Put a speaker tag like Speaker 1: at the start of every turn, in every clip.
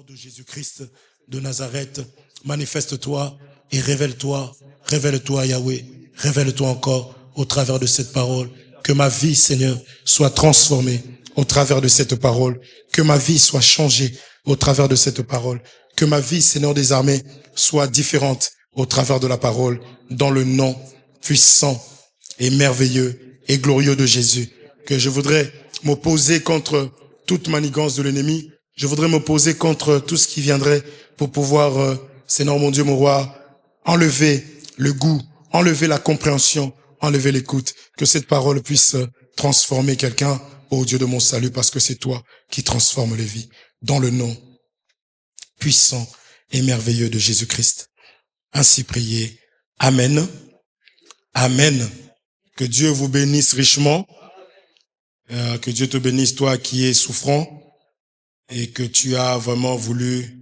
Speaker 1: nom de Jésus-Christ de Nazareth, manifeste-toi et révèle-toi, révèle-toi Yahweh, révèle-toi encore au travers de cette parole. Que ma vie, Seigneur, soit transformée au travers de cette parole. Que ma vie soit changée au travers de cette parole. Que ma vie, Seigneur des armées, soit différente au travers de la parole, dans le nom puissant et merveilleux et glorieux de Jésus. Que je voudrais m'opposer contre toute manigance de l'ennemi. Je voudrais m'opposer contre tout ce qui viendrait pour pouvoir, Seigneur mon Dieu, mon roi, enlever le goût, enlever la compréhension, enlever l'écoute. Que cette parole puisse transformer quelqu'un, ô Dieu de mon salut, parce que c'est toi qui transformes les vies. Dans le nom puissant et merveilleux de Jésus-Christ. Ainsi priez. Amen. Amen. Que Dieu vous bénisse richement. Que Dieu te bénisse, toi qui es souffrant et que tu as vraiment voulu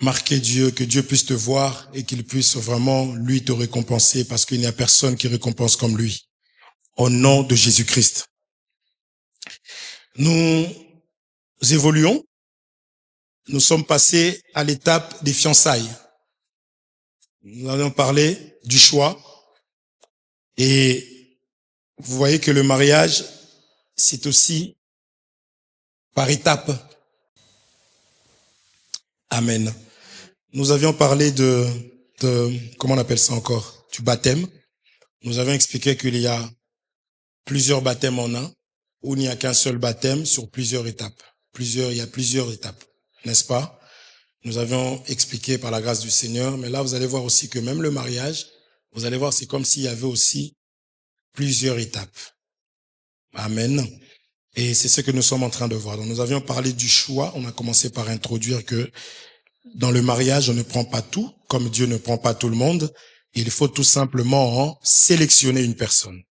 Speaker 1: marquer Dieu, que Dieu puisse te voir et qu'il puisse vraiment, lui, te récompenser parce qu'il n'y a personne qui récompense comme lui. Au nom de Jésus-Christ. Nous évoluons. Nous sommes passés à l'étape des fiançailles. Nous allons parler du choix. Et vous voyez que le mariage, c'est aussi par étapes. Amen. Nous avions parlé de comment on appelle ça encore? Du baptême. Nous avions expliqué qu'il y a plusieurs baptêmes en un, où il n'y a qu'un seul baptême sur plusieurs étapes. Il y a plusieurs étapes, n'est-ce pas? Nous avions expliqué par la grâce du Seigneur, mais là vous allez voir aussi que même le mariage, vous allez voir, c'est comme s'il y avait aussi plusieurs étapes. Amen. Et c'est ce que nous sommes en train de voir. Donc nous avions parlé du choix, on a commencé par introduire que dans le mariage, on ne prend pas tout, comme Dieu ne prend pas tout le monde. Il faut tout simplement sélectionner une personne.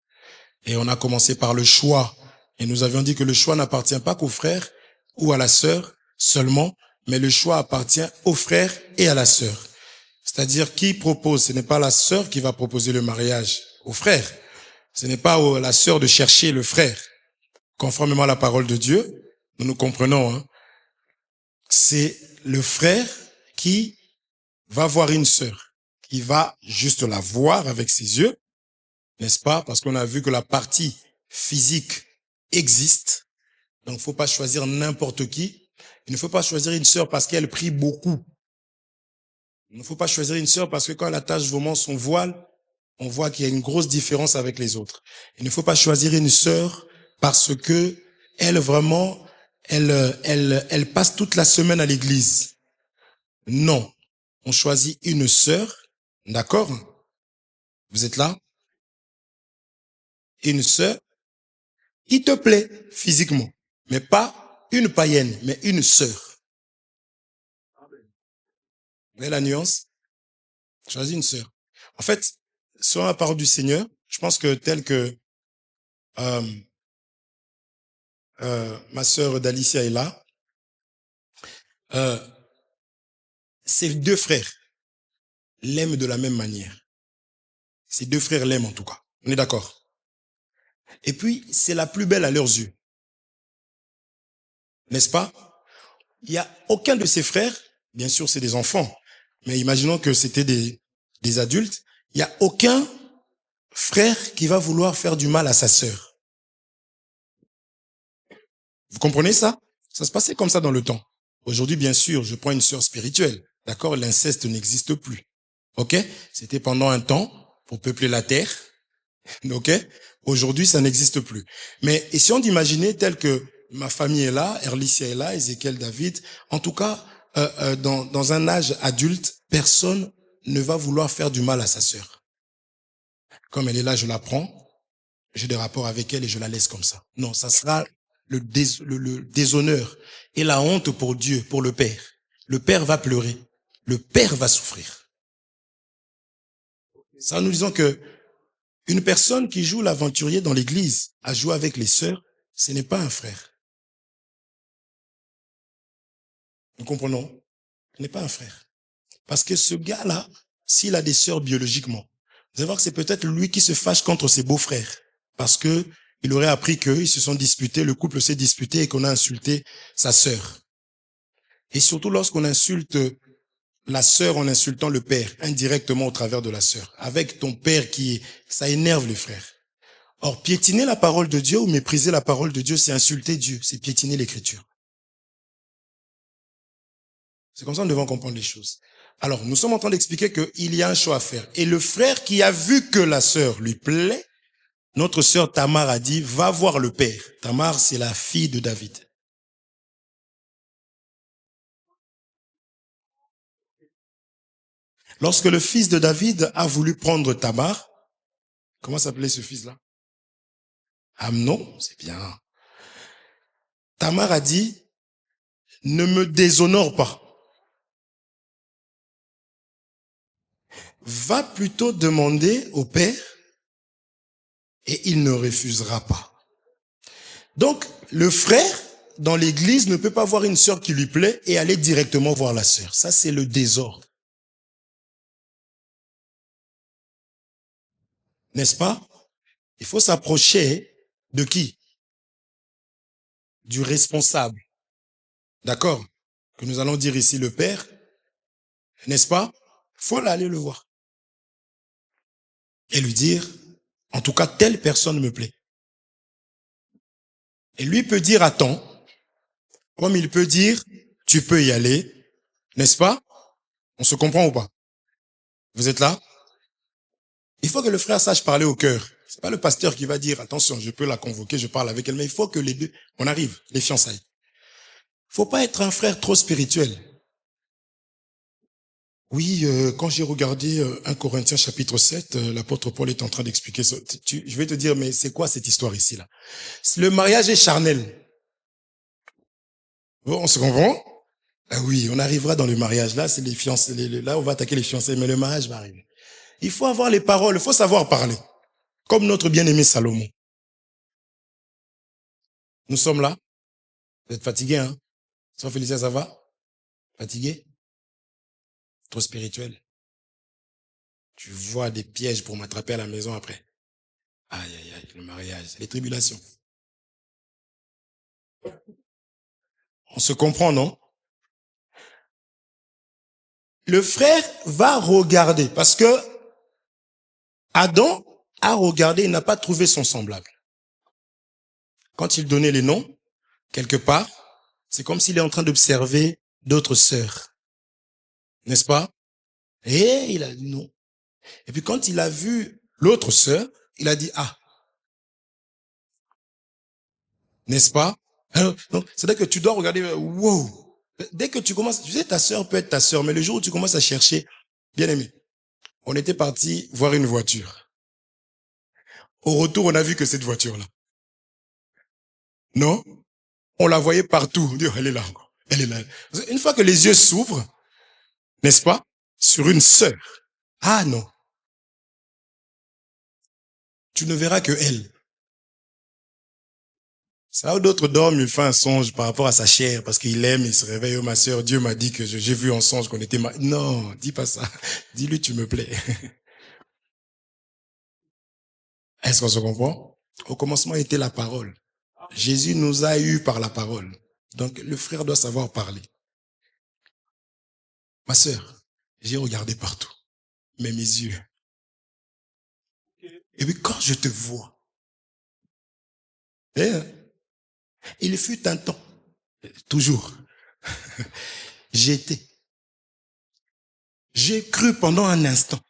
Speaker 1: Et on a commencé par le choix. Et nous avions dit que le choix n'appartient pas qu'au frère ou à la sœur seulement, mais le choix appartient au frère et à la sœur. C'est-à-dire qui propose, ce n'est pas la sœur qui va proposer le mariage au frère. Ce n'est pas la sœur de chercher le frère. Conformément à la parole de Dieu, nous comprenons, c'est le frère qui va voir une sœur, qui va juste la voir avec ses yeux, n'est-ce pas? Parce qu'on a vu que la partie physique existe. Donc, il ne faut pas choisir n'importe qui. Il ne faut pas choisir une sœur parce qu'elle prie beaucoup. Il ne faut pas choisir une sœur parce que quand elle attache vraiment son voile, on voit qu'il y a une grosse différence avec les autres. Il ne faut pas choisir une sœur parce que elle vraiment, elle passe toute la semaine à l'église. Non. On choisit une sœur, d'accord? Vous êtes là? Une sœur qui te plaît physiquement, mais pas une païenne, mais une sœur. Vous voyez la nuance? Choisis une sœur. En fait, selon la parole du Seigneur, je pense que tel que ma sœur Dalicia est là, ces deux frères l'aiment de la même manière. Ces deux frères l'aiment en tout cas. On est d'accord? Et puis, c'est la plus belle à leurs yeux. N'est-ce pas? Il n'y a aucun de ses frères, bien sûr c'est des enfants, mais imaginons que c'était des adultes, il n'y a aucun frère qui va vouloir faire du mal à sa sœur. Vous comprenez ça? Ça se passait comme ça dans le temps. Aujourd'hui, bien sûr, je prends une sœur spirituelle. D'accord? L'inceste n'existe plus. Ok? C'était pendant un temps pour peupler la terre. Ok? Aujourd'hui, ça n'existe plus. Mais essayons d'imaginer tel que ma famille est là, Erlicia est là, Ézéchiel, David. En tout cas, dans un âge adulte, personne ne va vouloir faire du mal à sa sœur. Comme elle est là, je la prends, j'ai des rapports avec elle et je la laisse comme ça. Non, ça sera le déshonneur et la honte pour Dieu, pour le Père. Le Père va pleurer. Le Père va souffrir. Ça, nous disons que une personne qui joue l'aventurier dans l'église à jouer avec les sœurs, ce n'est pas un frère. Nous comprenons? Ce n'est pas un frère. Parce que ce gars-là, s'il a des sœurs biologiquement, vous allez voir que c'est peut-être lui qui se fâche contre ses beaux-frères. Parce que il aurait appris qu'ils se sont disputés, le couple s'est disputé et qu'on a insulté sa sœur. Et surtout lorsqu'on insulte la sœur en insultant le père, indirectement au travers de la sœur, avec ton père ça énerve les frères. Or, piétiner la parole de Dieu ou mépriser la parole de Dieu, c'est insulter Dieu, c'est piétiner l'écriture. C'est comme ça que nous devons comprendre les choses. Alors, nous sommes en train d'expliquer qu'il y a un choix à faire. Et le frère qui a vu que la sœur lui plaît, notre sœur Tamar a dit, va voir le père. Tamar, c'est la fille de David. Lorsque le fils de David a voulu prendre Tamar, comment s'appelait ce fils-là? Amnon, c'est bien. Tamar a dit, ne me déshonore pas. Va plutôt demander au père et il ne refusera pas. Donc, le frère, dans l'église, ne peut pas voir une sœur qui lui plaît et aller directement voir la sœur. Ça, c'est le désordre. N'est-ce pas? Il faut s'approcher de qui? Du responsable. D'accord? Que nous allons dire ici le père. N'est-ce pas? Il faut aller le voir. Et lui dire, en tout cas, telle personne me plaît. Et lui peut dire, attends, comme il peut dire, tu peux y aller, n'est-ce pas? On se comprend ou pas? Vous êtes là? Il faut que le frère sache parler au cœur. C'est pas le pasteur qui va dire, attention, je peux la convoquer, je parle avec elle, mais il faut que les deux, on arrive, les fiançailles. Faut pas être un frère trop spirituel. Oui, quand j'ai regardé 1 Corinthiens chapitre 7, l'apôtre Paul est en train d'expliquer ça. Je vais te dire, mais c'est quoi cette histoire ici, là? Le mariage est charnel. Bon, on se comprend? Ah oui, on arrivera dans le mariage. Là, c'est les fiancés. Là, on va attaquer les fiancés, mais le mariage va arriver. Il faut avoir les paroles, il faut savoir parler. Comme notre bien-aimé Salomon. Nous sommes là. Vous êtes fatigués, hein? Soeur Félicia, ça va? Fatigué? Trop spirituel. Tu vois des pièges pour m'attraper à la maison après. Aïe, aïe, aïe, le mariage, les tribulations. On se comprend, non? Le frère va regarder parce que Adam a regardé, il n'a pas trouvé son semblable. Quand il donnait les noms, quelque part, c'est comme s'il est en train d'observer d'autres sœurs. N'est-ce pas? Et il a dit non. Et puis quand il a vu l'autre sœur, il a dit ah. N'est-ce pas? C'est-à-dire que tu dois regarder, wow. Dès que tu commences, tu sais, ta sœur peut être ta sœur, mais le jour où tu commences à chercher, bien aimé, on était parti voir une voiture. Au retour, on a vu que cette voiture-là. Non? On la voyait partout. On dit, oh, elle est là encore. Elle est là. Une fois que les yeux s'ouvrent, n'est-ce pas? Sur une sœur. Ah non. Tu ne verras que elle. C'est là où d'autres dorment, il fait un songe par rapport à sa chair, parce qu'il aime, il se réveille, oh ma sœur, Dieu m'a dit que j'ai vu en songe qu'on était mariés. Non, dis pas ça. Dis-lui, tu me plais. Est-ce qu'on se comprend? Au commencement était la parole. Jésus nous a eu par la parole. Donc, le frère doit savoir parler. Ma sœur, j'ai regardé partout, mais mes yeux. Et puis, quand je te vois, il fut un temps, toujours, j'ai cru pendant un instant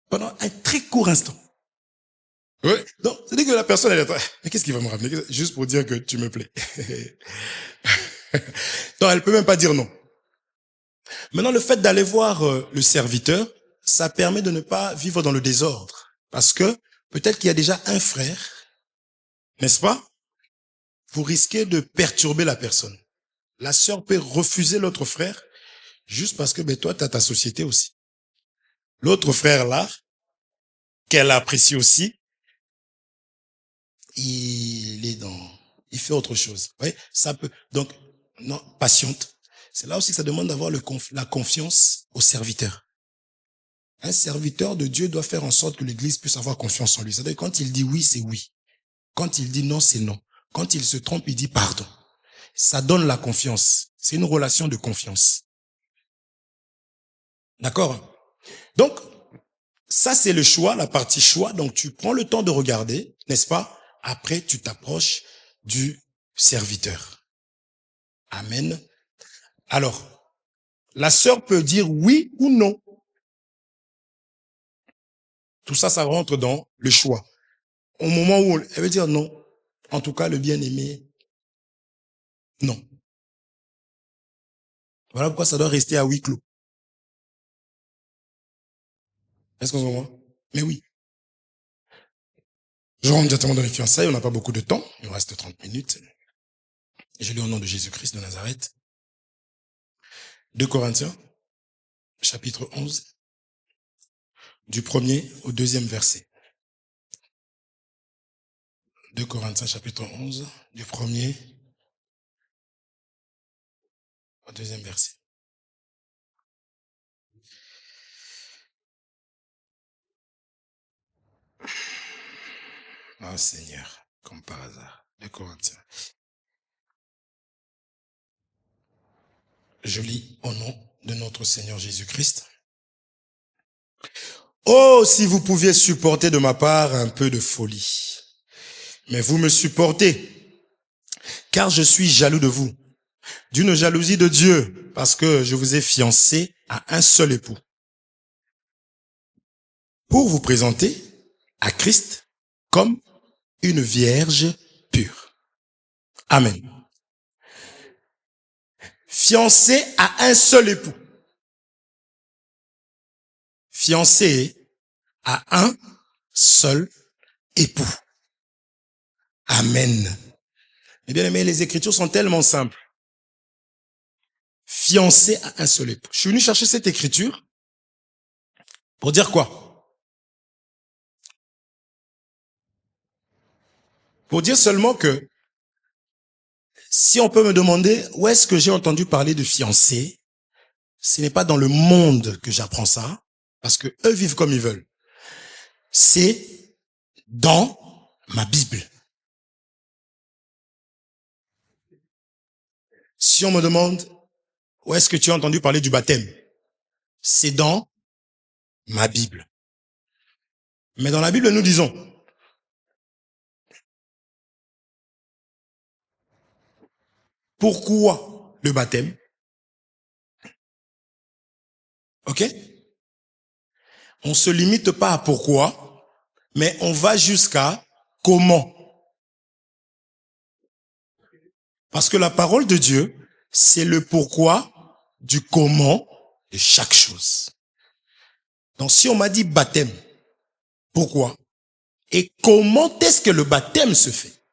Speaker 1: pendant un très court instant. Oui. Donc, c'est-à-dire que la personne, elle est mais qu'est-ce qui va me ramener? Juste pour dire que tu me plais. Donc, elle peut même pas dire non. Maintenant, le fait d'aller voir le serviteur, ça permet de ne pas vivre dans le désordre. Parce que peut-être qu'il y a déjà un frère, n'est-ce pas? Vous risquez de perturber la personne. La sœur peut refuser l'autre frère juste parce que toi, tu as ta société aussi. L'autre frère là, qu'elle apprécie aussi, il fait autre chose. Vous voyez, ça peut, donc, non, patiente. C'est là aussi que ça demande d'avoir la confiance au serviteur. Un serviteur de Dieu doit faire en sorte que l'église puisse avoir confiance en lui. C'est-à-dire quand il dit oui, c'est oui. Quand il dit non, c'est non. Quand il se trompe, il dit pardon. ça donne la confiance. C'est une relation de confiance. D'accord? Donc, ça c'est le choix, la partie choix. Donc, tu prends le temps de regarder, n'est-ce pas? Après, tu t'approches du serviteur. Amen. Alors, la sœur peut dire oui ou non. Tout ça, ça rentre dans le choix. Au moment où elle veut dire non, en tout cas, le bien-aimé, non. Voilà pourquoi ça doit rester à huis clos. Est-ce qu'on comprend? Mais oui. Je rentre directement dans les fiançailles, on n'a pas beaucoup de temps, il nous reste 30 minutes. Je lis au nom de Jésus-Christ de Nazareth. 2 Corinthiens, chapitre 11, du 1er au 2e verset. 2 Corinthiens, chapitre 11, du 1er au 2e verset. Ah Seigneur, comme par hasard. 2 Corinthiens. Je lis au nom de notre Seigneur Jésus-Christ. Oh, si vous pouviez supporter de ma part un peu de folie. Mais vous me supportez, car je suis jaloux de vous. D'une jalousie de Dieu, parce que je vous ai fiancé à un seul époux. Pour vous présenter à Christ comme une vierge pure. Amen. Fiancé à un seul époux. Fiancé à un seul époux. Amen. Eh bien aimé, les Écritures sont tellement simples. Fiancé à un seul époux. Je suis venu chercher cette écriture pour dire quoi? Pour dire seulement que si on peut me demander où est-ce que j'ai entendu parler de fiancé, ce n'est pas dans le monde que j'apprends ça, parce que eux vivent comme ils veulent. C'est dans ma Bible. Si on me demande où est-ce que tu as entendu parler du baptême, c'est dans ma Bible. Mais dans la Bible, nous disons, pourquoi le baptême? Ok? On se limite pas à pourquoi, mais on va jusqu'à comment. Parce que la parole de Dieu, c'est le pourquoi du comment de chaque chose. Donc si on m'a dit baptême, pourquoi? Et comment est-ce que le baptême se fait?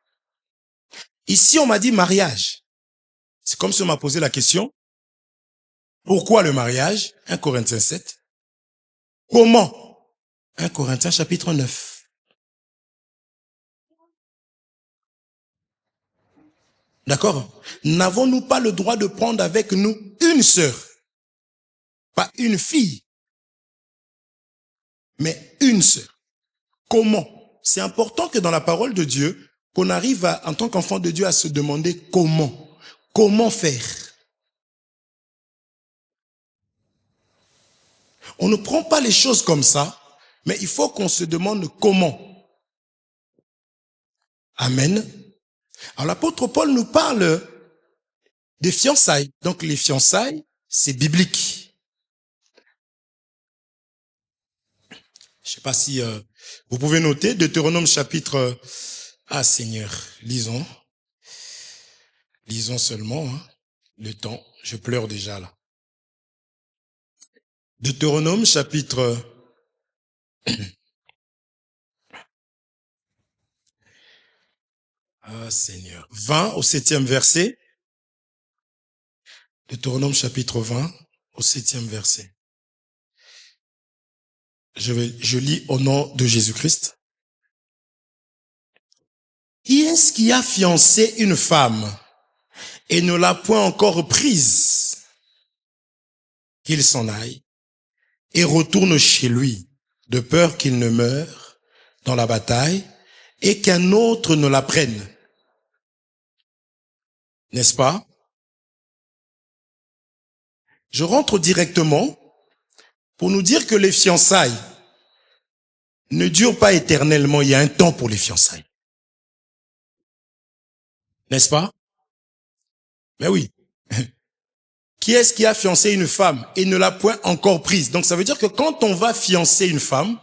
Speaker 1: Ici, on m'a dit mariage. C'est comme si on m'a posé la question, pourquoi le mariage? 1 Corinthiens 7. Comment? 1 Corinthiens chapitre 9. D'accord? N'avons-nous pas le droit de prendre avec nous une sœur? Pas une fille, mais une sœur. Comment? C'est important que dans la parole de Dieu, qu'on arrive à, en tant qu'enfant de Dieu, à se demander comment. Comment faire? On ne prend pas les choses comme ça, mais il faut qu'on se demande comment. Amen. Alors l'apôtre Paul nous parle des fiançailles. Donc les fiançailles, c'est biblique. Je ne sais pas si vous pouvez noter Deutéronome chapitre... Ah Seigneur, lisons. Lisons seulement, hein, le temps. Je pleure déjà là. Deutéronome chapitre... Ah Seigneur. 20 au 7e verset. Deutéronome chapitre 20 au 7e verset. Je lis au nom de Jésus-Christ. Qui est-ce qui a fiancé une femme et ne l'a point encore prise? Qu'il s'en aille et retourne chez lui, de peur qu'il ne meure dans la bataille et qu'un autre ne la prenne. N'est-ce pas? Je rentre directement pour nous dire que les fiançailles ne durent pas éternellement. Il y a un temps pour les fiançailles. N'est-ce pas? Mais oui. Qui est-ce qui a fiancé une femme et ne l'a point encore prise? Donc ça veut dire que quand on va fiancer une femme,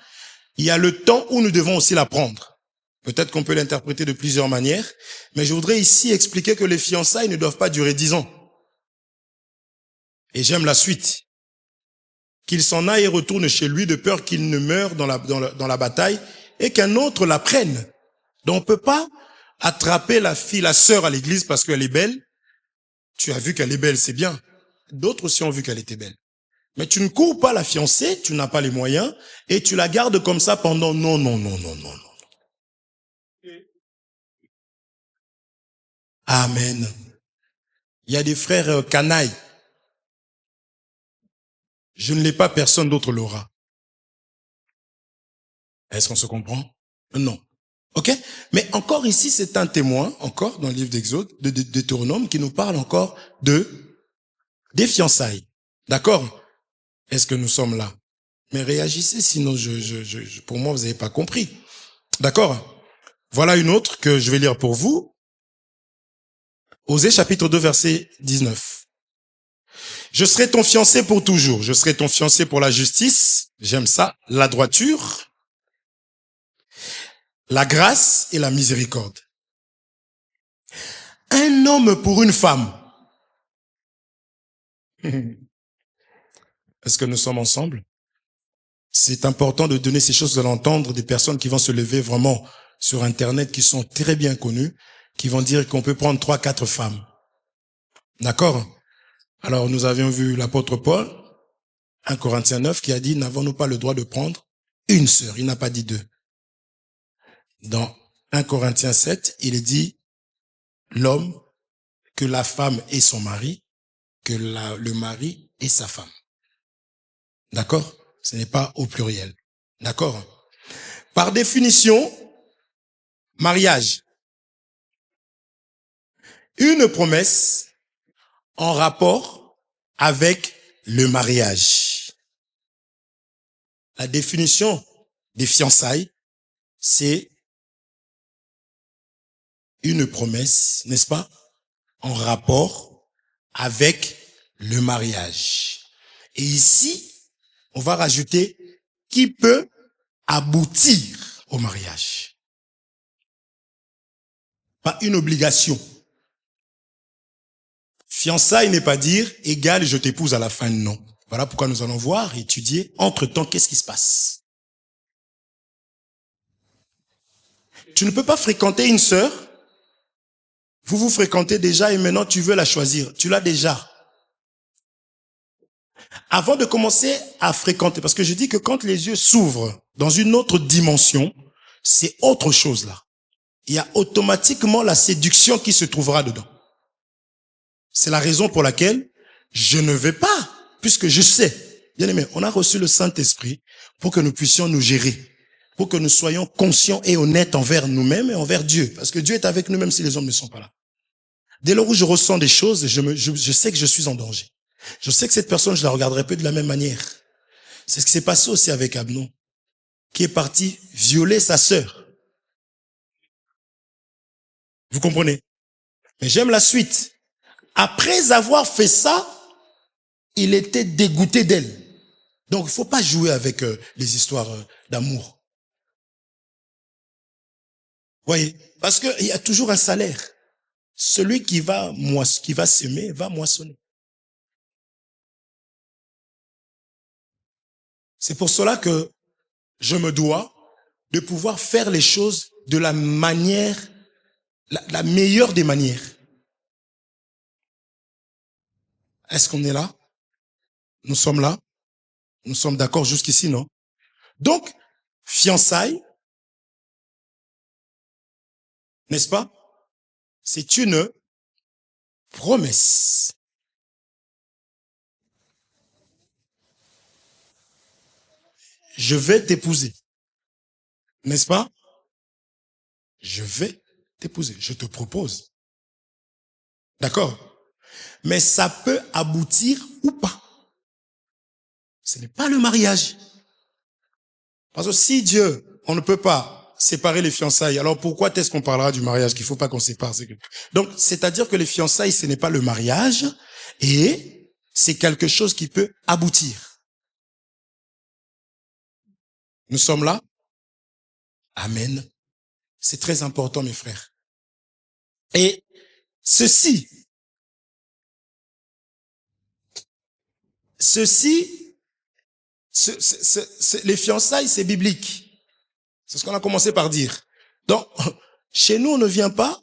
Speaker 1: il y a le temps où nous devons aussi la prendre. Peut-être qu'on peut l'interpréter de plusieurs manières, mais je voudrais ici expliquer que les fiançailles ne doivent pas durer 10 ans. Et j'aime la suite. Qu'il s'en aille et retourne chez lui de peur qu'il ne meure dans la bataille et qu'un autre la prenne. Donc on ne peut pas attraper la fille, la sœur à l'église parce qu'elle est belle. Tu as vu qu'elle est belle, c'est bien. D'autres aussi ont vu qu'elle était belle. Mais tu ne cours pas la fiancée, tu n'as pas les moyens, et tu la gardes comme ça pendant non, non, non, non, non, non. Amen. Il y a des frères canailles. Je ne l'ai pas, personne d'autre l'aura. Est-ce qu'on se comprend? Non. Ok? Mais encore ici, c'est un témoin, encore dans le livre d'Exode, de Deutéronome, qui nous parle encore des fiançailles. D'accord? Est-ce que nous sommes là? Mais réagissez, sinon pour moi, vous n'avez pas compris. D'accord? Voilà une autre que je vais lire pour vous. Osée chapitre 2, verset 19. Je serai ton fiancé pour toujours. Je serai ton fiancé pour la justice. J'aime ça. La droiture, la grâce et la miséricorde. Un homme pour une femme. Est-ce que nous sommes ensemble? C'est important de donner ces choses, de l'entendre, des personnes qui vont se lever vraiment sur Internet, qui sont très bien connues, qui vont dire qu'on peut prendre 3, 4 femmes. D'accord? Alors, nous avions vu l'apôtre Paul, 1 Corinthiens 9, qui a dit, n'avons-nous pas le droit de prendre une sœur? Il n'a pas dit deux. Dans 1 Corinthiens 7, il est dit, l'homme, que la femme est son mari, que le mari est sa femme. D'accord? Ce n'est pas au pluriel. D'accord? Par définition, mariage. Une promesse en rapport avec le mariage. La définition des fiançailles, c'est une promesse, n'est-ce pas, en rapport avec le mariage. Et ici, on va rajouter qui peut aboutir au mariage. Pas une obligation. Fiançailles n'est pas dire égal je t'épouse à la fin, non. Voilà pourquoi nous allons voir, étudier, entre-temps, qu'est-ce qui se passe. Tu ne peux pas fréquenter une sœur, vous vous fréquentez déjà et maintenant tu veux la choisir, tu l'as déjà. Avant de commencer à fréquenter, parce que je dis que quand les yeux s'ouvrent dans une autre dimension, c'est autre chose là. Il y a automatiquement la séduction qui se trouvera dedans. C'est la raison pour laquelle je ne vais pas, puisque je sais. Bien aimé, on a reçu le Saint-Esprit pour que nous puissions nous gérer, pour que nous soyons conscients et honnêtes envers nous-mêmes et envers Dieu. Parce que Dieu est avec nous même si les hommes ne sont pas là. Dès lors où je ressens des choses, je sais que je suis en danger. Je sais que cette personne, je la regarderai peu de la même manière. C'est ce qui s'est passé aussi avec Amnon, qui est parti violer sa sœur. Vous comprenez? Mais j'aime la suite. Après avoir fait ça, il était dégoûté d'elle. Donc, il ne faut pas jouer avec les histoires d'amour. Voyez? Parce qu'il y a toujours un salaire. Celui qui va s'aimer va moissonner. C'est pour cela que je me dois de pouvoir faire les choses de la manière, la meilleure des manières. Est-ce qu'on est là? Nous sommes là? Nous sommes d'accord jusqu'ici, non? Donc, fiançailles, n'est-ce pas? C'est une promesse. Je vais t'épouser. N'est-ce pas? Je vais t'épouser. Je te propose. D'accord? Mais ça peut aboutir ou pas. Ce n'est pas le mariage. Parce que si Dieu, on ne peut pas séparer les fiançailles, alors pourquoi est-ce qu'on parlera du mariage qu'il ne faut pas qu'on sépare? Donc, c'est-à-dire que les fiançailles, ce n'est pas le mariage et c'est quelque chose qui peut aboutir. Nous sommes là? Amen. C'est très important, mes frères. Et ceci, les fiançailles, c'est biblique. C'est ce qu'on a commencé par dire. Donc, chez nous, on ne vient pas.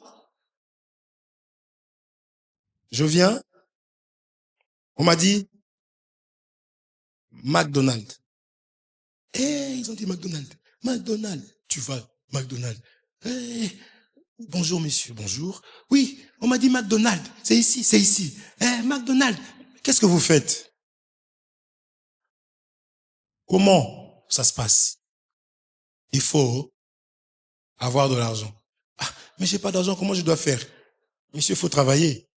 Speaker 1: Je viens. On m'a dit McDonald's. Ils ont dit McDonald's. McDonald's. Tu vas, McDonald's. Bonjour, monsieur. Bonjour. Oui, on m'a dit McDonald's. C'est ici, c'est ici. McDonald's. Qu'est-ce que vous faites? Comment ça se passe? Il faut avoir de l'argent. Ah, mais j'ai pas d'argent, comment je dois faire? Monsieur, il faut travailler.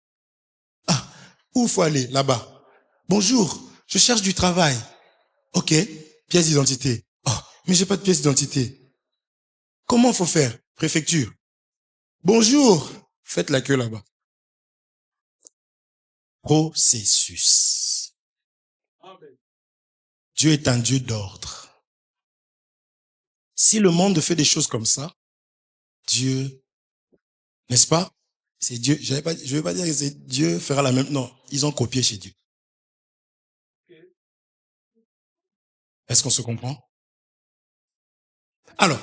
Speaker 1: Ah, où faut aller? Là-bas. Bonjour, je cherche du travail. Ok, pièce d'identité. Oh, mais j'ai pas de pièce d'identité. Comment faut faire? Préfecture. Bonjour, faites la queue là-bas. Processus. Dieu est un Dieu d'ordre. Si le monde fait des choses comme ça, Dieu, n'est-ce pas? C'est Dieu. Je ne veux pas dire que c'est Dieu fera la même. Non, ils ont copié chez Dieu. Est-ce qu'on se comprend? Alors,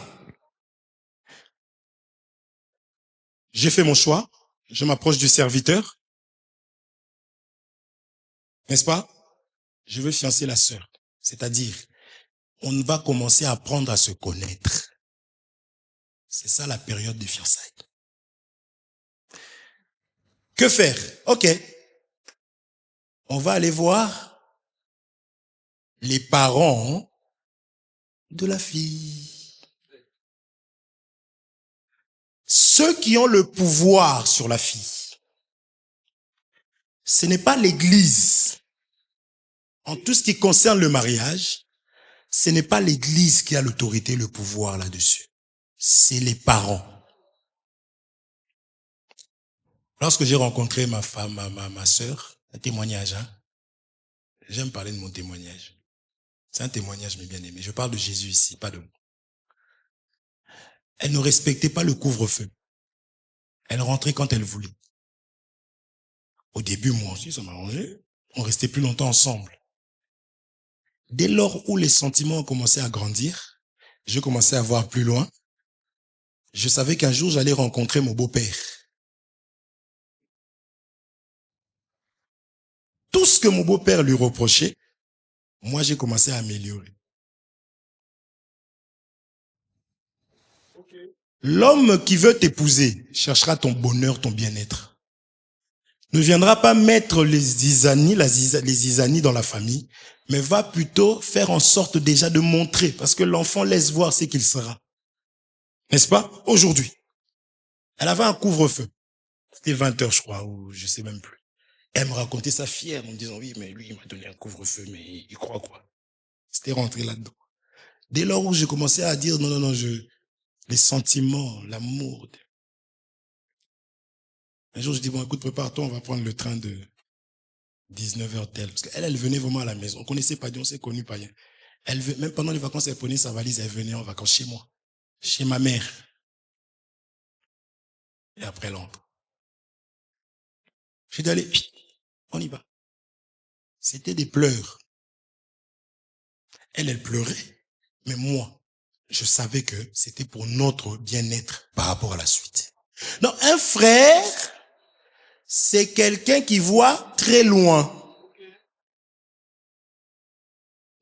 Speaker 1: j'ai fait mon choix. Je m'approche du serviteur. N'est-ce pas? Je veux fiancer la sœur. C'est-à-dire, on va commencer à apprendre à se connaître. C'est ça la période de fiançailles. Que faire? Ok. On va aller voir les parents de la fille. Ceux qui ont le pouvoir sur la fille. Ce n'est pas l'église. En tout ce qui concerne le mariage, ce n'est pas l'église qui a l'autorité, le pouvoir là-dessus. C'est les parents. Lorsque j'ai rencontré ma femme, ma sœur, un témoignage, hein? J'aime parler de mon témoignage. C'est un témoignage, mais bien aimé. Je parle de Jésus ici, pas de moi. Elle ne respectait pas le couvre-feu. Elle rentrait quand elle voulait. Au début, moi aussi, ça m'arrangeait. On restait plus longtemps ensemble. Dès lors où les sentiments ont commencé à grandir, je commençais à voir plus loin. Je savais qu'un jour, j'allais rencontrer mon beau-père. Tout ce que mon beau-père lui reprochait, moi, j'ai commencé à améliorer. L'homme qui veut t'épouser cherchera ton bonheur, ton bien-être. Ne viendra pas mettre les zizanies dans la famille, mais va plutôt faire en sorte déjà de montrer, parce que l'enfant laisse voir ce qu'il sera. N'est-ce pas? Aujourd'hui. Elle avait un couvre-feu. C'était 20 heures, je crois, ou je sais même plus. Elle me racontait sa fière en me disant, oui, mais lui, il m'a donné un couvre-feu, mais il croit quoi? C'était rentré là-dedans. Dès lors où j'ai commencé à dire, non, les sentiments, l'amour. Un jour, je dis, bon, écoute, prépare-toi, on va prendre le train de 19 heures tel. Parce qu'elle, elle venait vraiment à la maison. On connaissait pas Dieu, on s'est connus pas rien. Même pendant les vacances, elle prenait sa valise, elle venait en vacances chez moi. Chez ma mère. Et après, elle entre. J'ai dit, allez, on y va. C'était des pleurs. Elle pleurait. Mais moi, je savais que c'était pour notre bien-être par rapport à la suite. Donc, un frère, c'est quelqu'un qui voit très loin.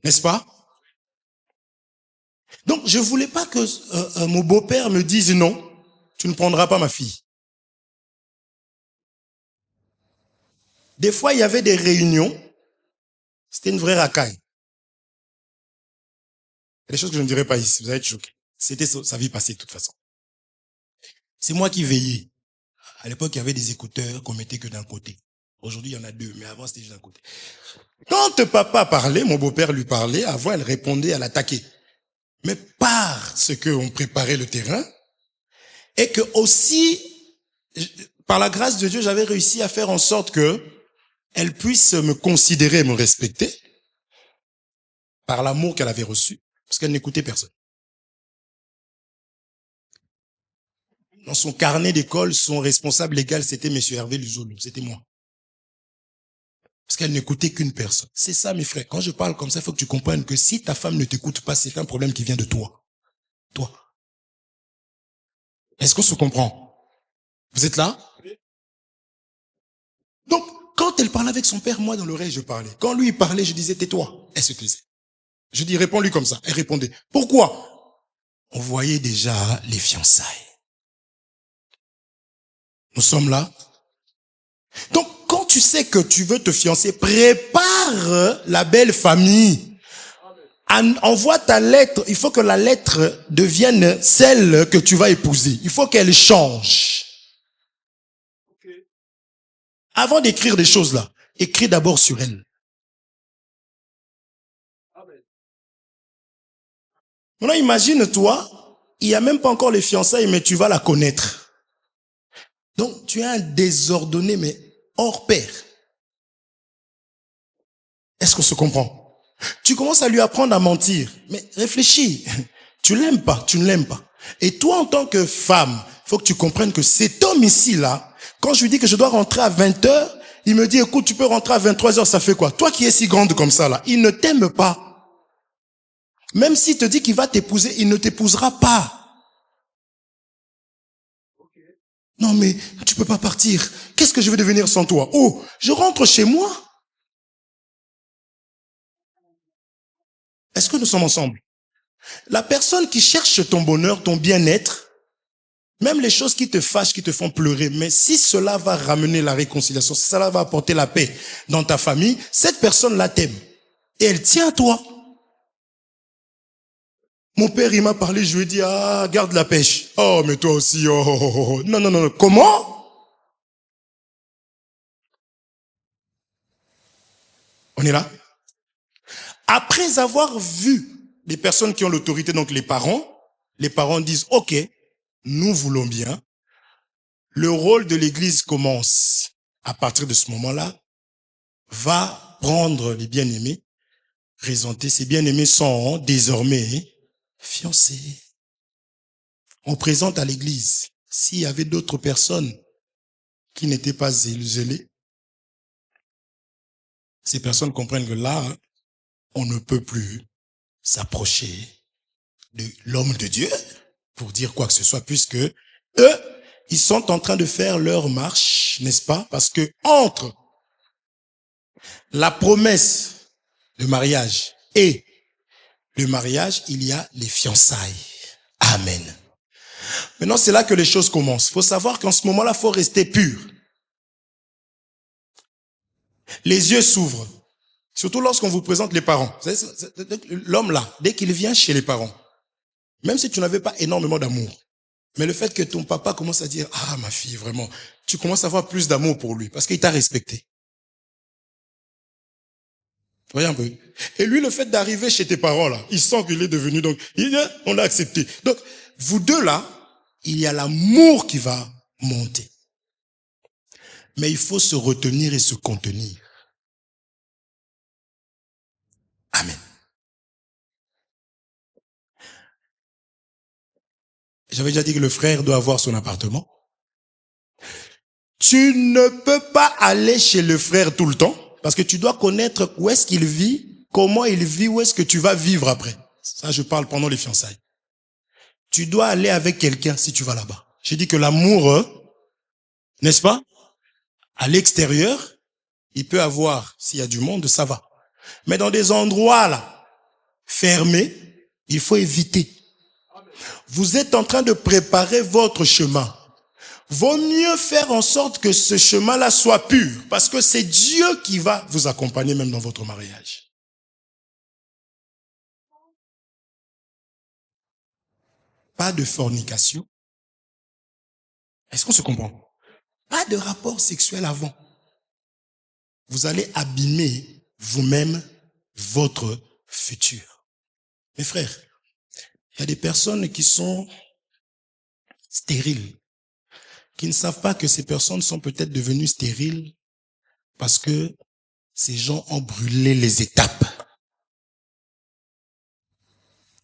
Speaker 1: N'est-ce pas? Donc, je voulais pas que mon beau-père me dise non, tu ne prendras pas ma fille. Des fois, il y avait des réunions. C'était une vraie racaille. Il y a des choses que je ne dirais pas ici. Vous allez être choqués. C'était sa vie passée de toute façon. C'est moi qui veillais. À l'époque, il y avait des écouteurs qu'on mettait que d'un côté. Aujourd'hui, il y en a deux, mais avant, c'était juste d'un côté. Quand papa parlait, mon beau-père lui parlait, avant, elle répondait, elle attaquait. Mais par ce qu'on préparait le terrain, et que aussi, par la grâce de Dieu, j'avais réussi à faire en sorte que elle puisse me considérer, me respecter, par l'amour qu'elle avait reçu, parce qu'elle n'écoutait personne. Dans son carnet d'école, son responsable légal, c'était M. Hervé Luzolo, c'était moi. Parce qu'elle n'écoutait qu'une personne. C'est ça, mes frères. Quand je parle comme ça, il faut que tu comprennes que si ta femme ne t'écoute pas, c'est un problème qui vient de toi. Toi. Est-ce qu'on se comprend? Vous êtes là? Donc, quand elle parlait avec son père, moi, dans l'oreille, je parlais. Quand lui, il parlait, je disais, tais-toi. Elle se taisait. Je dis, réponds-lui comme ça. Elle répondait. Pourquoi? On voyait déjà les fiançailles. Nous sommes là. Donc, quand tu sais que tu veux te fiancer, prépare la belle famille. Envoie ta lettre. Il faut que la lettre devienne celle que tu vas épouser. Il faut qu'elle change. Avant d'écrire des choses là, écris d'abord sur elle. Maintenant, imagine-toi, il n'y a même pas encore les fiançailles, mais tu vas la connaître. Donc, tu es un désordonné, mais hors pair. Est-ce qu'on se comprend? Tu commences à lui apprendre à mentir. Mais réfléchis. Tu l'aimes pas, tu ne l'aimes pas. Et toi, en tant que femme, il faut que tu comprennes que cet homme ici, là, quand je lui dis que je dois rentrer à 20 heures, il me dit, écoute, tu peux rentrer à 23 heures, ça fait quoi? Toi qui es si grande comme ça, là, il ne t'aime pas. Même s'il te dit qu'il va t'épouser, il ne t'épousera pas. Non, mais tu peux pas partir. Qu'est-ce que je vais devenir sans toi? Oh, je rentre chez moi. Est-ce que nous sommes ensemble? La personne qui cherche ton bonheur, ton bien-être, même les choses qui te fâchent, qui te font pleurer, mais si cela va ramener la réconciliation, si cela va apporter la paix dans ta famille, cette personne-là t'aime. Et elle tient à toi. Mon père, il m'a parlé, je lui ai dit, ah, garde la pêche. Oh, mais toi aussi, oh, oh, oh, oh. Non, non, non, non. Comment? On est là? Après avoir vu les personnes qui ont l'autorité, donc les parents disent, OK, nous voulons bien. Le rôle de l'Église commence à partir de ce moment-là, va prendre les bien-aimés, présenter. Ces bien-aimés sont désormais fiancés. On présente à l'Église. S'il y avait d'autres personnes qui n'étaient pas zélées, ces personnes comprennent que là, on ne peut plus s'approcher de l'homme de Dieu pour dire quoi que ce soit, puisque eux, ils sont en train de faire leur marche, n'est-ce pas? Parce que entre la promesse de mariage et le mariage, il y a les fiançailles. Amen. Maintenant, c'est là que les choses commencent. Il faut savoir qu'en ce moment-là, il faut rester pur. Les yeux s'ouvrent. Surtout lorsqu'on vous présente les parents. L'homme là, dès qu'il vient chez les parents, même si tu n'avais pas énormément d'amour, mais le fait que ton papa commence à dire, ah ma fille, vraiment, tu commences à avoir plus d'amour pour lui, parce qu'il t'a respecté. Voyez un peu. Et lui, le fait d'arriver chez tes parents là, il sent qu'il est devenu, donc, on l'a accepté. Donc, vous deux là, il y a l'amour qui va monter. Mais il faut se retenir et se contenir. Amen. J'avais déjà dit que le frère doit avoir son appartement. Tu ne peux pas aller chez le frère tout le temps, parce que tu dois connaître où est-ce qu'il vit, comment il vit, où est-ce que tu vas vivre après. Ça, je parle pendant les fiançailles. Tu dois aller avec quelqu'un si tu vas là-bas. J'ai dit que l'amour, n'est-ce pas? À l'extérieur, il peut avoir, s'il y a du monde, ça va. Mais dans des endroits là, fermés, il faut éviter. Vous êtes en train de préparer votre chemin. Vaut mieux faire en sorte que ce chemin-là soit pur, parce que c'est Dieu qui va vous accompagner même dans votre mariage. Pas de fornication. Est-ce qu'on se comprend? Pas de rapport sexuel avant. Vous allez abîmer vous-même votre futur. Mes frères, il y a des personnes qui sont stériles, qui ne savent pas que ces personnes sont peut-être devenues stériles parce que ces gens ont brûlé les étapes.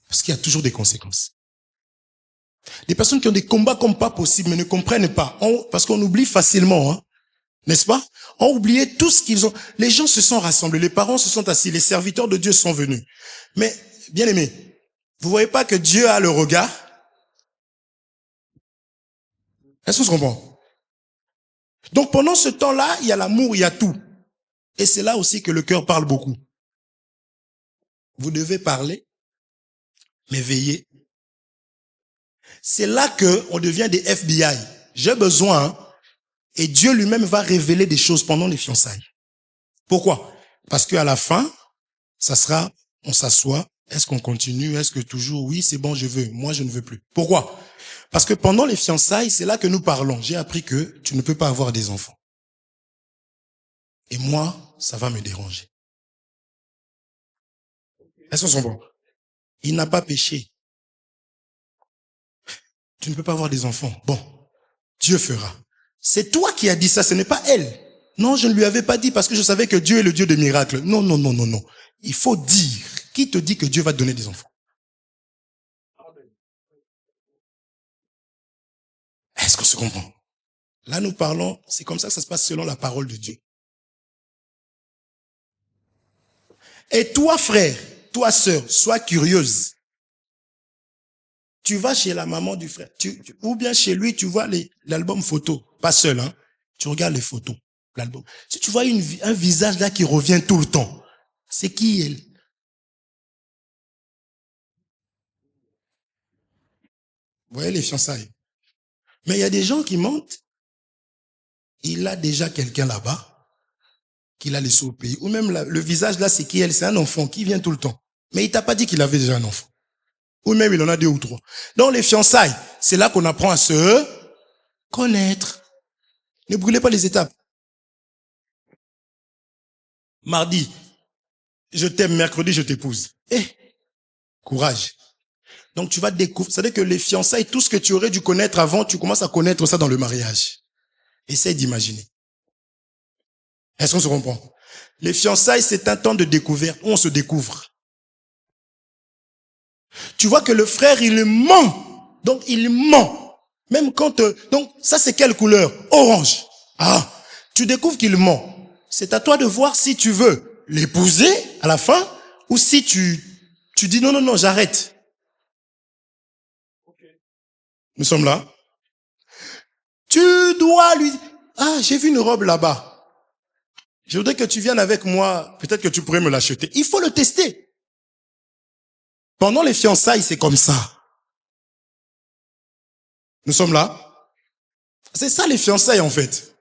Speaker 1: Parce qu'il y a toujours des conséquences. Des personnes qui ont des combats comme pas possible, mais ne comprennent pas. Parce qu'on oublie facilement, hein, n'est-ce pas? On oublié tout ce qu'ils ont. Les gens se sont rassemblés, les parents se sont assis, les serviteurs de Dieu sont venus. Mais, bien aimé, vous voyez pas que Dieu a le regard? Est-ce qu'on se comprend? Donc pendant ce temps-là, il y a l'amour, il y a tout. Et c'est là aussi que le cœur parle beaucoup. Vous devez parler, mais veillez. C'est là qu'on devient des FBI. J'ai besoin, hein, et Dieu lui-même va révéler des choses pendant les fiançailles. Pourquoi? Parce qu'à la fin, ça sera, on s'assoit, est-ce qu'on continue, est-ce que toujours, oui, c'est bon, je veux, moi je ne veux plus. Pourquoi? Parce que pendant les fiançailles, c'est là que nous parlons. J'ai appris que tu ne peux pas avoir des enfants. Et moi, ça va me déranger. Est-ce qu'on s'entend? Il n'a pas péché. Tu ne peux pas avoir des enfants. Bon, Dieu fera. C'est toi qui as dit ça, ce n'est pas elle. Non, je ne lui avais pas dit parce que je savais que Dieu est le Dieu des miracles. Non, non, non, non, non. Il faut dire. Qui te dit que Dieu va te donner des enfants? Est-ce qu'on se comprend? Là, nous parlons, c'est comme ça que ça se passe selon la parole de Dieu. Et toi, frère, toi, sœur, sois curieuse. Tu vas chez la maman du frère, ou bien chez lui, tu vois l'album photo. Pas seul, hein. Tu regardes les photos, l'album. Si tu vois un visage là qui revient tout le temps, c'est qui elle? Vous voyez les fiançailles. Mais il y a des gens qui mentent. Il a déjà quelqu'un là-bas, qu'il a laissé au pays. Ou même le visage là, c'est qui elle? C'est un enfant qui vient tout le temps. Mais il t'a pas dit qu'il avait déjà un enfant. Ou même il en a 2 ou 3. Dans les fiançailles, c'est là qu'on apprend à se connaître. Ne brûlez pas les étapes. Mardi, je t'aime, mercredi, je t'épouse. Courage. Donc tu vas découvrir, c'est-à-dire que les fiançailles, tout ce que tu aurais dû connaître avant, tu commences à connaître ça dans le mariage. Essaye d'imaginer. Est-ce qu'on se comprend? Les fiançailles, c'est un temps de découverte où on se découvre. Tu vois que le frère, il ment. Donc il ment. Même quand... donc ça, c'est quelle couleur? Orange. Ah, tu découvres qu'il ment. C'est à toi de voir si tu veux l'épouser à la fin ou si tu dis non, non, non, j'arrête. Nous sommes là. Tu dois lui... Ah, j'ai vu une robe là-bas. Je voudrais que tu viennes avec moi. Peut-être que tu pourrais me l'acheter. Il faut le tester. Pendant les fiançailles, c'est comme ça. Nous sommes là. C'est ça les fiançailles en fait.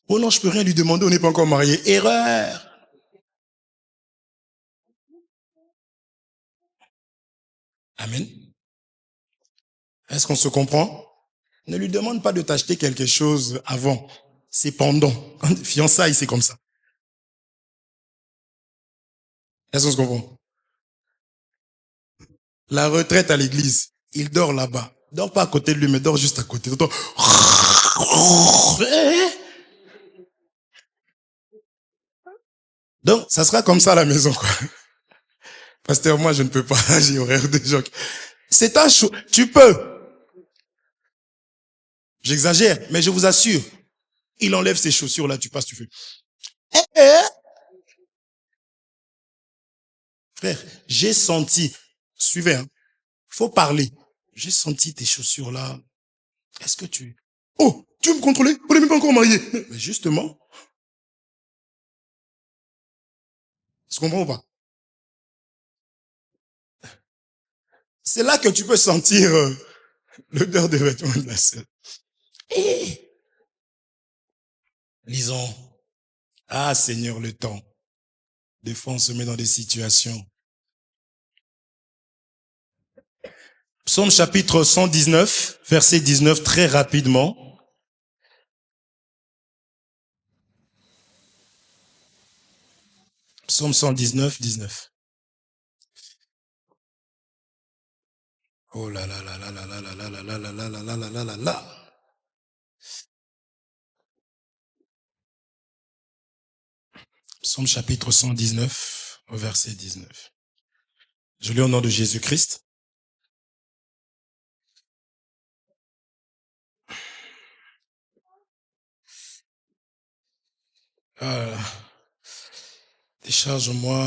Speaker 1: Oh non, je peux rien lui demander, on n'est pas encore mariés. Erreur. Amen. Est-ce qu'on se comprend? Ne lui demande pas de t'acheter quelque chose avant. C'est pendant. Fiançailles, c'est comme ça. Est-ce qu'on se comprend? La retraite à l'église, il dort là-bas. Dors pas à côté de lui, mais dors juste à côté. Donc, ça sera comme ça à la maison, quoi. Pasteur, moi, je ne peux pas. J'ai horaire de joc. C'est un choix. Tu peux. J'exagère, mais je vous assure. Il enlève ses chaussures, là, tu passes, tu fais. Frère, j'ai senti. Suivez, hein. Faut parler. J'ai senti tes chaussures, là. Est-ce que tu... Oh, tu veux me contrôler? On n'est même pas encore mariés. Mais justement. Tu comprends ou pas? C'est là que tu peux sentir l'odeur des vêtements de la sœur. Lisons. Ah, Seigneur, le temps. Des fois, on se met dans des situations. Psaume chapitre 119, verset 19, très rapidement. Psaume 119, 19. Oh là là là là là là là là là là là là là là là là là. Psaume chapitre 119, verset 19. Je lis au nom de Jésus-Christ. Décharge-moi.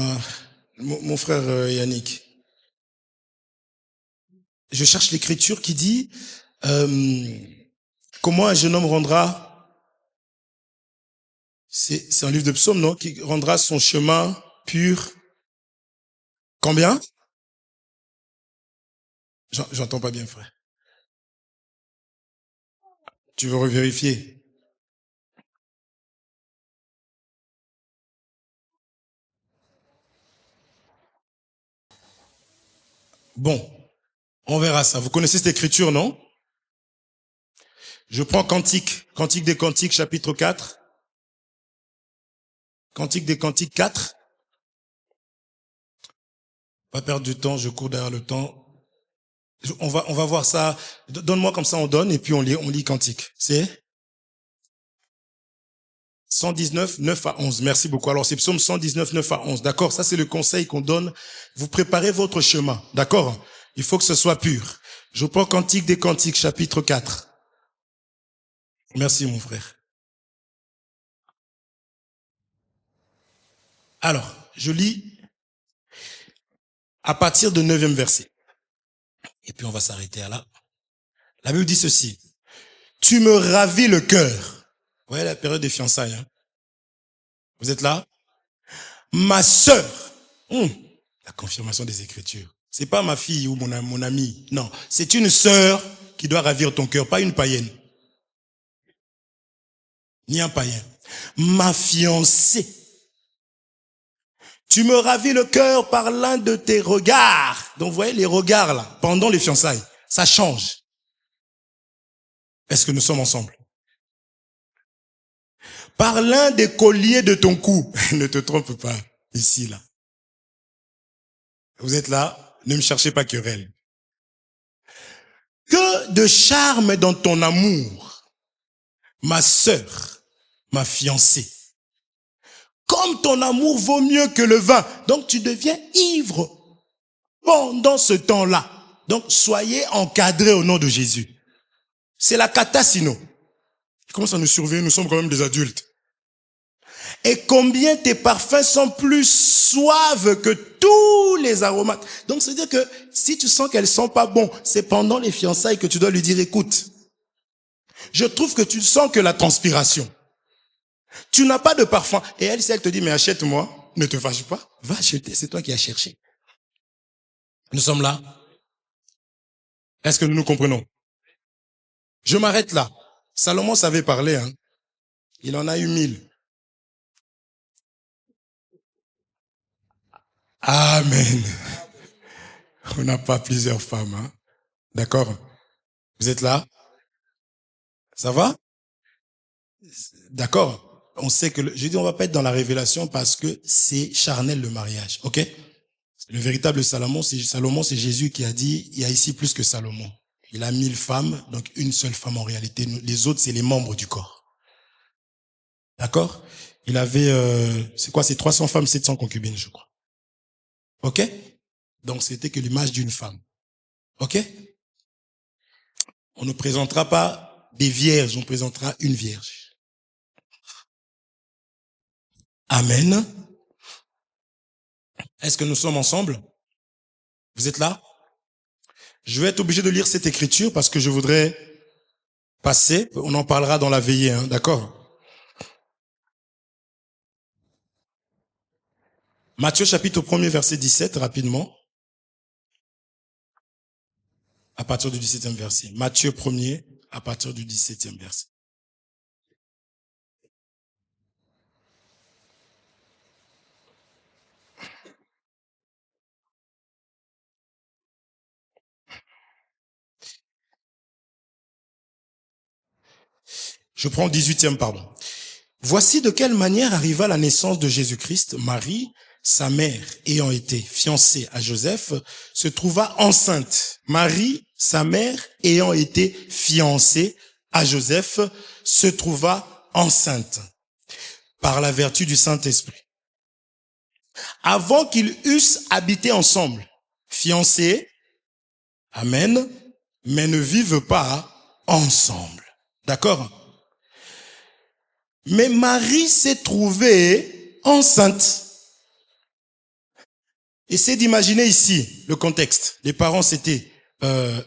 Speaker 1: Mon frère Yannick. Je cherche l'écriture qui dit comment un jeune homme rendra, c'est un livre de psaumes, non, qui rendra son chemin pur. Combien? J'entends pas bien, frère. Tu veux revérifier? Bon, on verra ça. Vous connaissez cette écriture, non? Je prends Cantique des Cantiques, chapitre 4. Cantique des Cantiques 4. Pas perdre du temps, je cours derrière le temps. On va voir ça. Donne-moi comme ça, on donne, et puis on lit Cantique. C'est 119, 9 à 11. Merci beaucoup. Alors, c'est Psaume 119, 9 à 11. D'accord? Ça, c'est le conseil qu'on donne. Vous préparez votre chemin. D'accord? Il faut que ce soit pur. Je prends Cantique des Cantiques, chapitre 4. Merci, mon frère. Alors, je lis à partir de 9e verset. Et puis, on va s'arrêter à là. La Bible dit ceci. Tu me ravis le cœur. Vous voyez la période des fiançailles, hein? Vous êtes là? Ma sœur. La confirmation des Écritures. C'est pas ma fille ou mon ami. Non, c'est une sœur qui doit ravir ton cœur, pas une païenne. Ni un païen. Ma fiancée. Tu me ravis le cœur par l'un de tes regards. Donc, vous voyez les regards là, pendant les fiançailles, ça change. Est-ce que nous sommes ensemble? Par l'un des colliers de ton cou. Ne te trompe pas, ici là. Vous êtes là, ne me cherchez pas querelle. Que de charme dans ton amour, ma sœur, ma fiancée. Comme ton amour vaut mieux que le vin, donc tu deviens ivre pendant ce temps-là. Donc soyez encadrés au nom de Jésus. C'est la cata sinon. Il commence à nous surveiller, nous sommes quand même des adultes. Et combien tes parfums sont plus suaves que tous les aromates. Donc, c'est-à-dire que si tu sens qu'elles sont pas bons, c'est pendant les fiançailles que tu dois lui dire, écoute, je trouve que tu sens que la transpiration. Tu n'as pas de parfum. Et elle, si elle te dit, mais achète-moi, ne te fâche pas, va acheter, c'est toi qui as cherché. Nous sommes là. Est-ce que nous nous comprenons? Je m'arrête là. Salomon savait parler, hein. Il en a eu 1000. Amen. On n'a pas plusieurs femmes, hein. D'accord? Vous êtes là? Ça va? D'accord? On sait que, je dis, on va pas être dans la révélation parce que c'est charnel le mariage. Ok? Le véritable Salomon, c'est Jésus qui a dit, il y a ici plus que Salomon. Il a 1000 femmes, donc une seule femme en réalité. Les autres, c'est les membres du corps. D'accord? Il avait, c'est quoi? C'est 300 femmes, 700 concubines, je crois. Ok? Donc c'était que l'image d'une femme. Ok? On ne présentera pas des vierges, on présentera une vierge. Amen. Est-ce que nous sommes ensemble? Vous êtes là? Je vais être obligé de lire cette écriture parce que je voudrais passer. On en parlera dans la veillée, hein, d'accord? Matthieu chapitre 1er, verset 17, rapidement. À partir du 17e verset. Matthieu 1er, à partir du 17e verset. Je prends 18e, pardon. Voici de quelle manière arriva la naissance de Jésus-Christ. Marie, sa mère ayant été fiancée à Joseph, se trouva enceinte. Marie, sa mère ayant été fiancée à Joseph, se trouva enceinte par la vertu du Saint-Esprit. Avant qu'ils eussent habité ensemble, fiancés, amen, mais ne vivent pas ensemble. D'accord? Mais Marie s'est trouvée enceinte. Essayez d'imaginer ici le contexte. Les parents s'étaient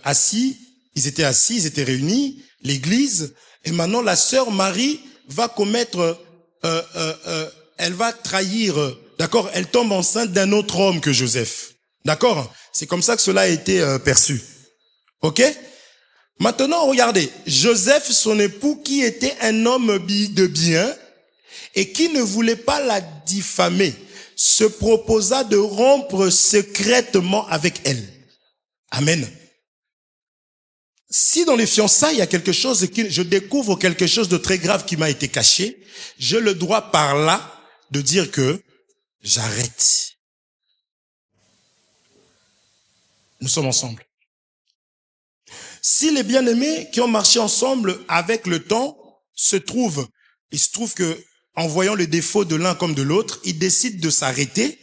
Speaker 1: assis, ils étaient réunis, l'église, et maintenant la sœur Marie va commettre, elle va trahir, d'accord, elle tombe enceinte d'un autre homme que Joseph. D'accord? C'est comme ça que cela a été perçu. Ok? Maintenant, regardez, Joseph, son époux, qui était un homme de bien et qui ne voulait pas la diffamer, se proposa de rompre secrètement avec elle. Amen. Si dans les fiançailles, il y a quelque chose, je découvre quelque chose de très grave qui m'a été caché, j'ai le droit par là de dire que j'arrête. Nous sommes ensemble. Si les bien-aimés qui ont marché ensemble avec le temps il se trouve que en voyant le défaut de l'un comme de l'autre, ils décident de s'arrêter.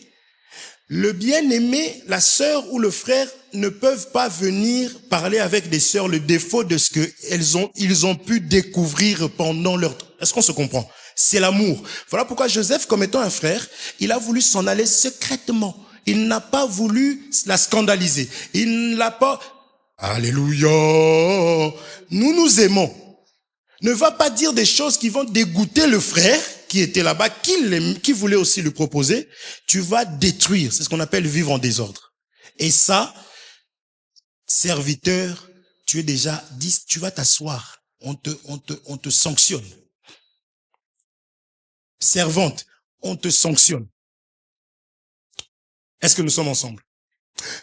Speaker 1: Le bien-aimé, la sœur ou le frère ne peuvent pas venir parler avec des sœurs le défaut de ce que ils ont pu découvrir pendant leur... Est-ce qu'on se comprend? C'est l'amour. Voilà pourquoi Joseph, comme étant un frère, il a voulu s'en aller secrètement. Il n'a pas voulu la scandaliser. Il n'a pas... Alléluia. Nous aimons. Ne va pas dire des choses qui vont dégoûter le frère qui était là-bas, qui voulait aussi le proposer. Tu vas détruire. C'est ce qu'on appelle vivre en désordre. Et ça, serviteur, tu es déjà dit, tu vas t'asseoir. On te sanctionne. Servante, on te sanctionne. Est-ce que nous sommes ensemble?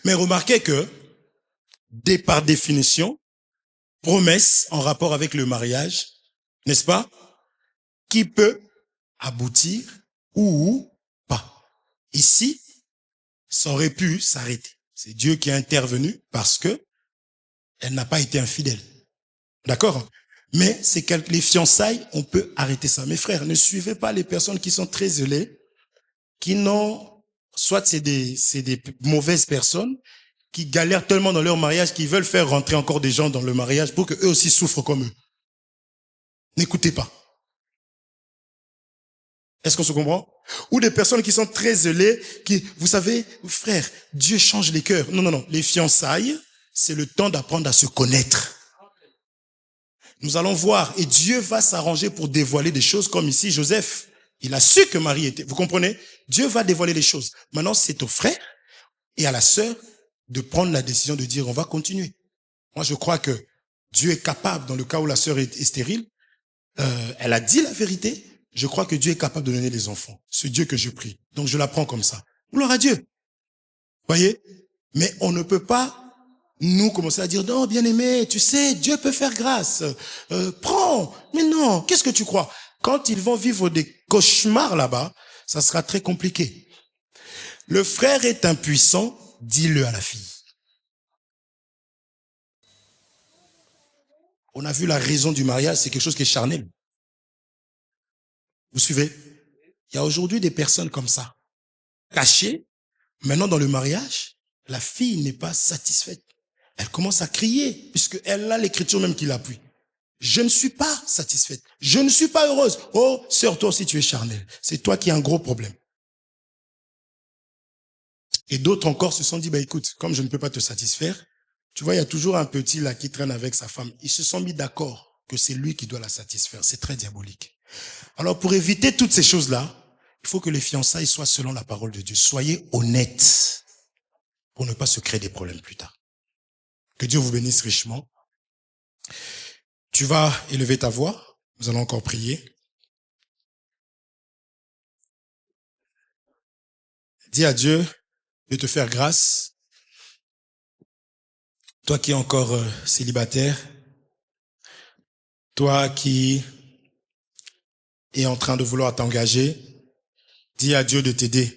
Speaker 1: Mais remarquez que, par définition, promesse en rapport avec le mariage, n'est-ce pas? Qui peut aboutir ou pas. Ici, ça aurait pu s'arrêter. C'est Dieu qui a intervenu parce que elle n'a pas été infidèle. D'accord? Mais c'est que les fiançailles, on peut arrêter ça. Mes frères, ne suivez pas les personnes qui sont très zélées, qui n'ont, soit c'est des mauvaises personnes, qui galèrent tellement dans leur mariage, qui veulent faire rentrer encore des gens dans le mariage pour qu'eux aussi souffrent comme eux. N'écoutez pas. Est-ce qu'on se comprend? Ou des personnes qui sont très zélées, qui, vous savez, frère, Dieu change les cœurs. Non. Les fiançailles, c'est le temps d'apprendre à se connaître. Nous allons voir, et Dieu va s'arranger pour dévoiler des choses comme ici, Joseph. Il a su que Marie était, vous comprenez? Dieu va dévoiler les choses. Maintenant, c'est au frère et à la sœur de prendre la décision de dire, on va continuer. Moi, je crois que Dieu est capable, dans le cas où la sœur est stérile, elle a dit la vérité. Je crois que Dieu est capable de donner les enfants. C'est Dieu que je prie. Donc je la prends comme ça. Gloire à Dieu. Voyez? Mais on ne peut pas, nous, commencer à dire, non, bien-aimé, tu sais, Dieu peut faire grâce. Prends. Mais non, qu'est-ce que tu crois? Quand ils vont vivre des cauchemars là-bas, ça sera très compliqué. Le frère est impuissant, dis-le à la fille. On a vu la raison du mariage, c'est quelque chose qui est charnel. Vous suivez? Il y a aujourd'hui des personnes comme ça, cachées. Maintenant, dans le mariage, la fille n'est pas satisfaite. Elle commence à crier, puisqu'elle a l'écriture même qui l'appuie. Je ne suis pas satisfaite. Je ne suis pas heureuse. Oh, sœur, toi aussi tu es charnelle. C'est toi qui as un gros problème. Et d'autres encore se sont dit, bah écoute, comme je ne peux pas te satisfaire, tu vois, il y a toujours un petit là qui traîne avec sa femme. Ils se sont mis d'accord que c'est lui qui doit la satisfaire. C'est très diabolique. Alors, pour éviter toutes ces choses-là, il faut que les fiançailles soient selon la parole de Dieu. Soyez honnêtes pour ne pas se créer des problèmes plus tard. Que Dieu vous bénisse richement. Tu vas élever ta voix. Nous allons encore prier. Dis à Dieu de te faire grâce. Toi qui es encore célibataire, toi qui es en train de vouloir t'engager, dis à Dieu de t'aider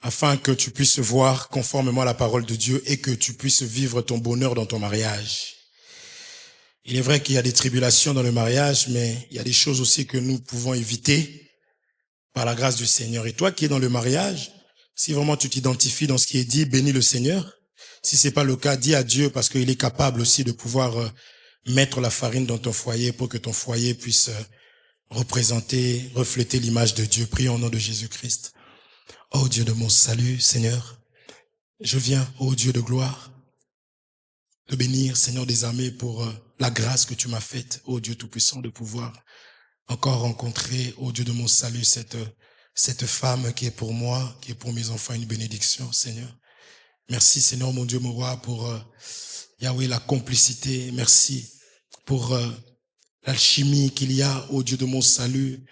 Speaker 1: afin que tu puisses voir conformément à la parole de Dieu et que tu puisses vivre ton bonheur dans ton mariage. Il est vrai qu'il y a des tribulations dans le mariage, mais il y a des choses aussi que nous pouvons éviter par la grâce du Seigneur. Et toi qui es dans le mariage, si vraiment tu t'identifies dans ce qui est dit, bénis le Seigneur. Si c'est pas le cas, dis à Dieu parce qu'il est capable aussi de pouvoir mettre la farine dans ton foyer pour que ton foyer puisse représenter, refléter l'image de Dieu. Prie au nom de Jésus-Christ. Oh Dieu de mon salut, Seigneur, je viens, oh Dieu de gloire, te bénir, Seigneur des armées, pour la grâce que tu m'as faite, oh Dieu tout-puissant, de pouvoir encore rencontrer, oh Dieu de mon salut, cette femme qui est pour moi, qui est pour mes enfants une bénédiction, Seigneur. Merci, Seigneur, mon Dieu, mon roi, pour Yahweh, la complicité. Merci pour l'alchimie qu'il y a, oh Dieu de mon salut,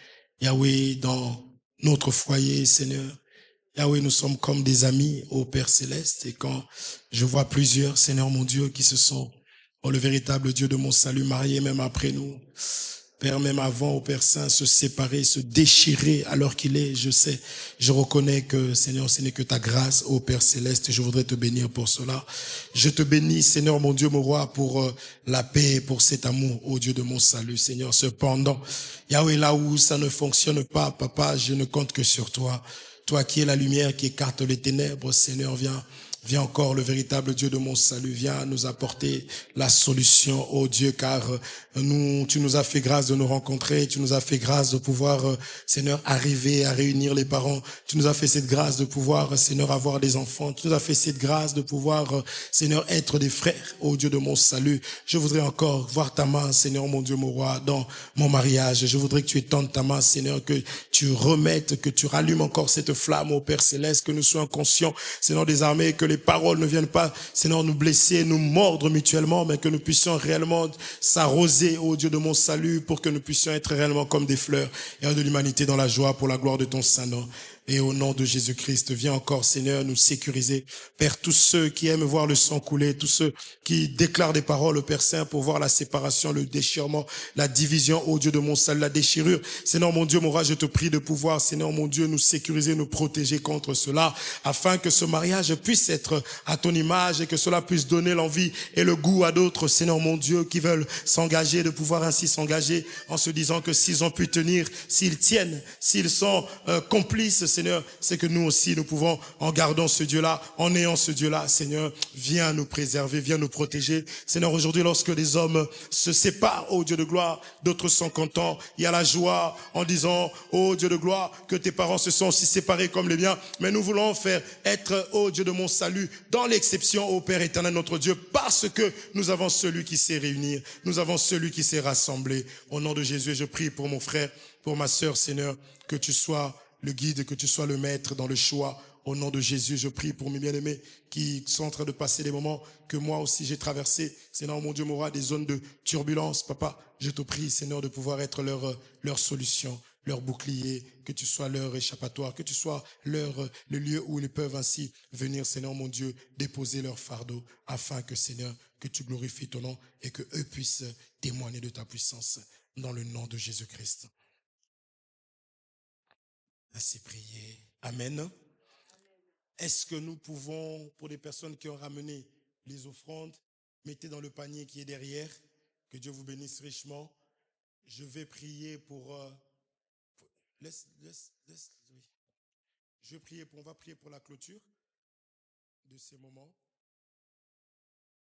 Speaker 1: Yahweh, dans notre foyer, Seigneur. Yahweh, nous sommes comme des amis au Père Céleste, et quand je vois plusieurs, Seigneur mon Dieu, qui se sont, oh le véritable Dieu de mon salut, mariés même après nous, Père, même avant au Père Saint, se séparer, se déchirer alors qu'il est, je sais, je reconnais que, Seigneur, ce n'est que ta grâce, ô Père Céleste, et je voudrais te bénir pour cela. Je te bénis, Seigneur, mon Dieu, mon roi, pour la paix, pour cet amour, ô Dieu de mon salut, Seigneur. Cependant, Yahweh, là où ça ne fonctionne pas, Papa, je ne compte que sur toi. Toi qui es la lumière qui écarte les ténèbres, Seigneur, viens encore, le véritable Dieu de mon salut, viens nous apporter la solution, oh Dieu, car tu nous as fait grâce de nous rencontrer, tu nous as fait grâce de pouvoir, Seigneur, arriver à réunir les parents, tu nous as fait cette grâce de pouvoir, Seigneur, avoir des enfants, tu nous as fait cette grâce de pouvoir, Seigneur, être des frères, oh Dieu de mon salut. Je voudrais encore voir ta main, Seigneur, mon Dieu, mon roi, dans mon mariage. Je voudrais que tu étendes ta main, Seigneur, que tu remettes, que tu rallumes encore cette flamme, ô Père Céleste, que nous soyons conscients, Seigneur des armées, que les paroles ne viennent pas, Seigneur, nous blesser, nous mordre mutuellement, mais que nous puissions réellement s'arroser, ô Dieu de mon salut, pour que nous puissions être réellement comme des fleurs et de l'humanité dans la joie pour la gloire de ton Saint-Nom. Et au nom de Jésus-Christ, viens encore, Seigneur, nous sécuriser. Père, tous ceux qui aiment voir le sang couler, tous ceux qui déclarent des paroles au Père Saint pour voir la séparation, le déchirement, la division, ô Dieu de mon salut, la déchirure. Seigneur, mon Dieu, mon roi, je te prie de pouvoir, Seigneur, mon Dieu, nous sécuriser, nous protéger contre cela, afin que ce mariage puisse être à ton image et que cela puisse donner l'envie et le goût à d'autres, Seigneur, mon Dieu, qui veulent s'engager, de pouvoir ainsi s'engager en se disant que s'ils ont pu tenir, s'ils tiennent, s'ils sont complices, Seigneur, c'est que nous aussi, nous pouvons, en gardant ce Dieu-là, en ayant ce Dieu-là, Seigneur, viens nous préserver, viens nous protéger. Seigneur, aujourd'hui, lorsque des hommes se séparent, ô Dieu de gloire, d'autres sont contents, il y a la joie en disant, ô Dieu de gloire, que tes parents se sont aussi séparés comme les miens, mais nous voulons faire être, ô Dieu de mon salut, dans l'exception, ô Père éternel, notre Dieu, parce que nous avons celui qui sait réunir, nous avons celui qui sait rassembler. Au nom de Jésus, je prie pour mon frère, pour ma sœur, Seigneur, que tu sois le guide, que tu sois le maître dans le choix. Au nom de Jésus, je prie pour mes bien-aimés qui sont en train de passer des moments que moi aussi j'ai traversés. Seigneur, mon Dieu, mon roi, des zones de turbulence. Papa, je te prie, Seigneur, de pouvoir être leur solution, leur bouclier, que tu sois leur échappatoire, que tu sois le lieu où ils peuvent ainsi venir, Seigneur, mon Dieu, déposer leur fardeau, afin que, Seigneur, que tu glorifies ton nom et que eux puissent témoigner de ta puissance dans le nom de Jésus-Christ. Ainsi prier. Amen. Est-ce que nous pouvons, pour les personnes qui ont ramené les offrandes, mettez dans le panier qui est derrière, que Dieu vous bénisse richement. Je vais prier oui. On va prier pour la clôture de ces moments.